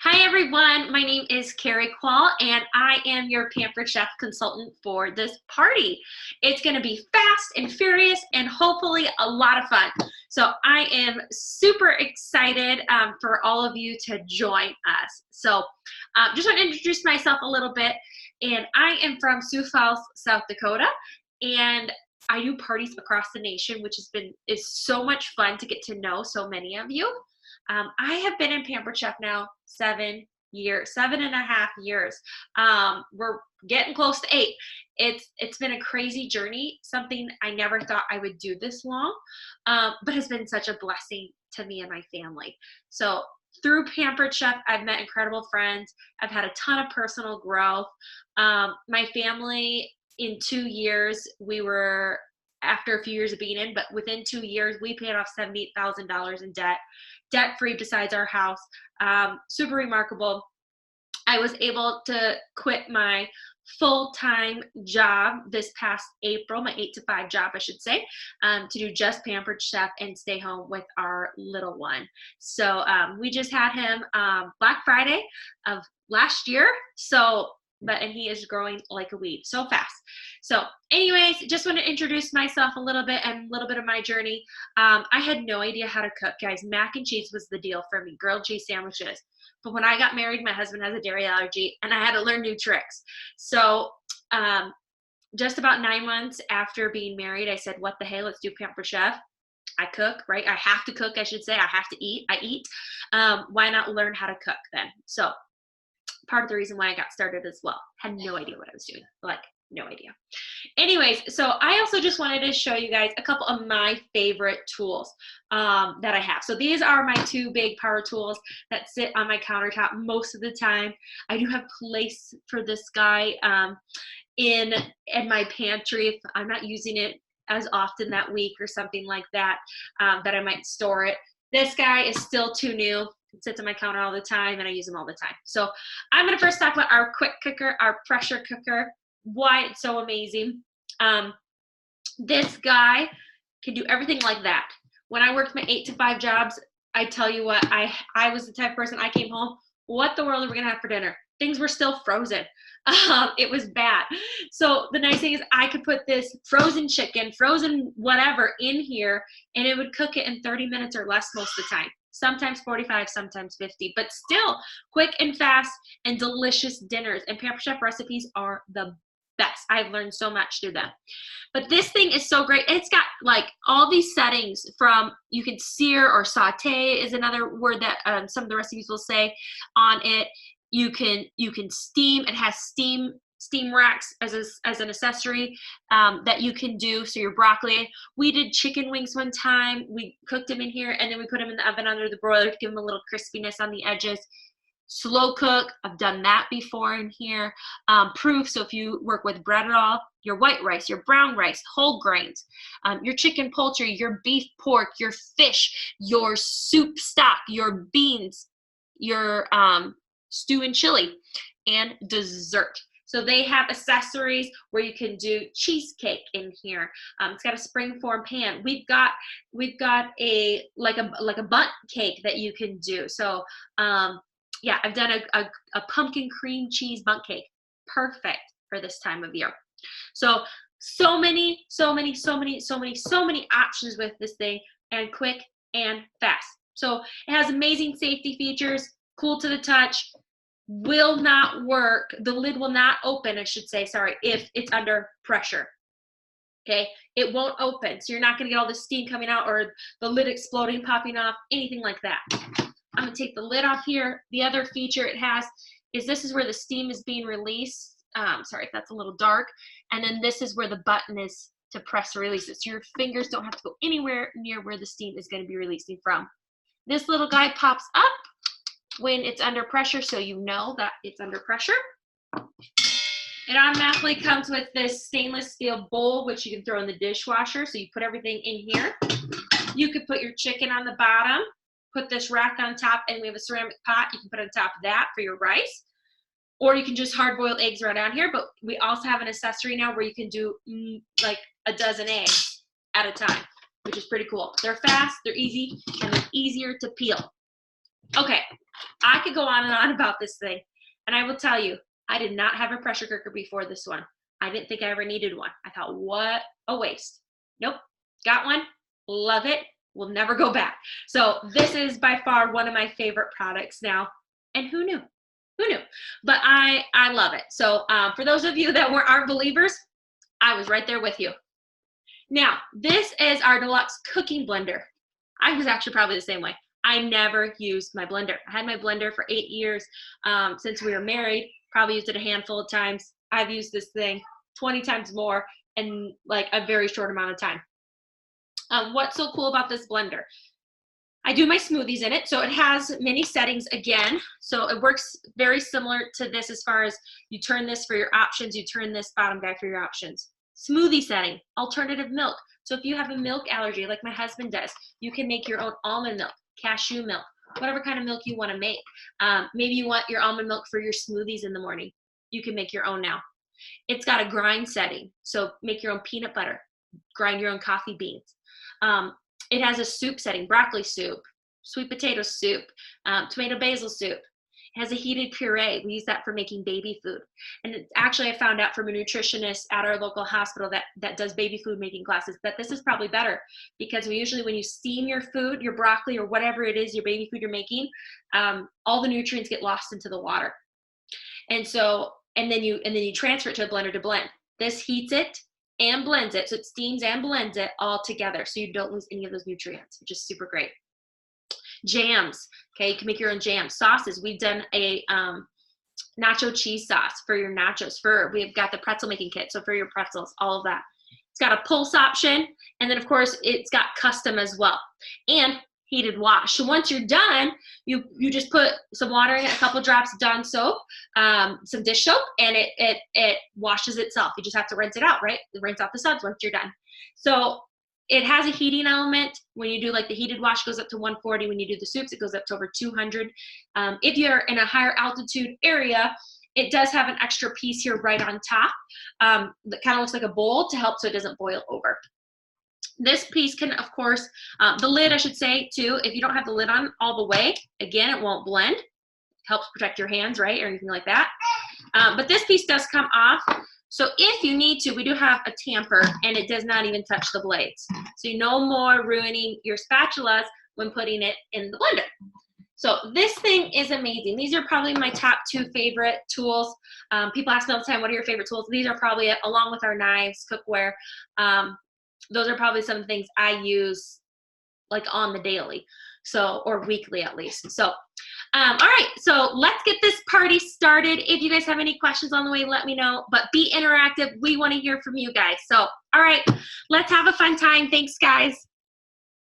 Hi everyone, my name is Carrie Quall and I am your Pampered Chef consultant for this party. It's going to be fast and furious and hopefully a lot of fun. So I am super excited for all of you to join us. So just want to introduce myself a little bit, and I am from Sioux Falls, South Dakota, and I do parties across the nation, which is so much fun to get to know so many of you. I have been in Pampered Chef now 7.5 years. We're getting close to 8. It's been a crazy journey, something I never thought I would do this long, but has been such a blessing to me and my family. So through Pampered Chef, I've met incredible friends. I've had a ton of personal growth. My family, in 2 years, after a few years of being in, but within 2 years, we paid off $78,000 in debt-free besides our house. Super remarkable. I was able to quit my full-time job this past April, my 8 to 5 job, I should say, to do just Pampered Chef and stay home with our little one. So we just had him Black Friday of last year. And he is growing like a weed so fast. So anyways, just want to introduce myself a little bit and a little bit of my journey. I had no idea how to cook, guys. Mac and cheese was the deal for me, grilled cheese sandwiches. But when I got married, my husband has a dairy allergy and I had to learn new tricks. So just about 9 months after being married, I said, what the hell, let's do Pampered Chef. I cook, right? I have to cook, I should say. I have to eat. I eat. Why not learn how to cook then? So part of the reason why I got started as well. Had no idea what I was doing, like no idea. Anyways, so I also just wanted to show you guys a couple of my favorite tools that I have. So these are my 2 big power tools that sit on my countertop most of the time. I do have place for this guy in my pantry if I'm not using it as often that week or something like that, that I might store it. This guy is still too new. It sits on my counter all the time and I use them all the time. So I'm going to first talk about our quick cooker, our pressure cooker, why it's so amazing. This guy can do everything like that. When I worked my 8 to 5 jobs, I tell you what, I was the type of person, I came home, what the world are we going to have for dinner? Things were still frozen. It was bad. So the nice thing is I could put this frozen chicken, frozen whatever in here, and it would cook it in 30 minutes or less most of the time. Sometimes 45, sometimes 50, but still quick and fast and delicious dinners. And Pampered Chef recipes are the best. I've learned so much through them. But this thing is so great. It's got like all these settings from, you can sear or saute is another word that some of the recipes will say on it. You can steam. It has steam racks as an accessory that you can do. So your broccoli, we did chicken wings one time. We cooked them in here and then we put them in the oven under the broiler to give them a little crispiness on the edges. Slow cook, I've done that before in here. Proof, so if you work with bread at all, your white rice, your brown rice, whole grains, your chicken, poultry, your beef, pork, your fish, your soup stock, your beans, your stew and chili, and dessert. So they have accessories where you can do cheesecake in here. It's got a springform pan. We've got a bundt cake that you can do. So yeah, I've done a pumpkin cream cheese bundt cake. Perfect for this time of year. So many options with this thing, and quick and fast. So it has amazing safety features, cool to the touch. Will not work, the lid will not open, I should say, sorry, if it's under pressure. Okay, it won't open, so you're not going to get all the steam coming out or the lid exploding, popping off, anything like that. I'm going to take the lid off here. The other feature it has is this is where the steam is being released. Sorry if that's a little dark. And then this is where the button is to press or release it, so your fingers don't have to go anywhere near where the steam is going to be releasing from. This little guy pops up when it's under pressure, so you know that it's under pressure. It automatically comes with this stainless steel bowl, which you can throw in the dishwasher. So you put everything in here. You could put your chicken on the bottom, put this rack on top, and we have a ceramic pot. You can put on top of that for your rice. Or you can just hard-boiled eggs right on here. But we also have an accessory now where you can do like a dozen eggs at a time, which is pretty cool. They're fast, they're easy, and they're easier to peel. Okay, I could go on and on about this thing. And I will tell you, I did not have a pressure cooker before this one. I didn't think I ever needed one. I thought, what a waste. Nope, got one, love it, will never go back. So this is by far one of my favorite products now. And who knew? Who knew? But I love it. So for those of you that aren't believers, I was right there with you. Now, this is our deluxe cooking blender. I was actually probably the same way. I never used my blender. I had my blender for 8 years since we were married, probably used it a handful of times. I've used this thing 20 times more in like a very short amount of time. What's so cool about this blender? I do my smoothies in it, so it has many settings again. So it works very similar to this as far as you turn this for your options, you turn this bottom guide for your options. Smoothie setting, alternative milk. So if you have a milk allergy, like my husband does, you can make your own almond milk, cashew milk, whatever kind of milk you want to make. Maybe you want your almond milk for your smoothies in the morning. You can make your own now. It's got a grind setting, so make your own peanut butter, grind your own coffee beans. It has a soup setting, broccoli soup, sweet potato soup, tomato basil soup. It has a heated puree. We use that for making baby food. And it's actually, I found out from a nutritionist at our local hospital that does baby food making classes that this is probably better, because usually when you steam your food, your broccoli or whatever it is, your baby food you're making, all the nutrients get lost into the water. And then you transfer it to a blender to blend. This heats it and blends it, so it steams and blends it all together, so you don't lose any of those nutrients, which is super great. Jams, okay, you can make your own jams. Sauces, we've done a nacho cheese sauce for your nachos. We've got the pretzel making kit, so for your pretzels, all of that. It's got a pulse option, and then of course it's got custom as well, and heated wash. So once you're done, you just put some water in it, a couple drops of Dawn soap, some dish soap, and it washes itself. You just have to rinse it out, right? Rinse out the suds once you're done. So it has a heating element. When you do like the heated wash, it goes up to 140. When you do the soups, it goes up to over 200. If you're in a higher altitude area, it does have an extra piece here right on top that kind of looks like a bowl to help so it doesn't boil over. This piece can, of course, the lid, I should say, too, if you don't have the lid on all the way, again, it won't blend. It helps protect your hands, right, or anything like that. But this piece does come off. So if you need to, we do have a tamper, and it does not even touch the blades. So you no more ruining your spatulas when putting it in the blender. So this thing is amazing. These are probably my top 2 favorite tools. People ask me all the time, what are your favorite tools? These are probably, along with our knives, cookware, those are probably some things I use like on the daily, so, or weekly at least. So, all right, so let's get this party started. If you guys have any questions on the way, let me know, but be interactive. We want to hear from you guys. So, all right, let's have a fun time. Thanks, guys.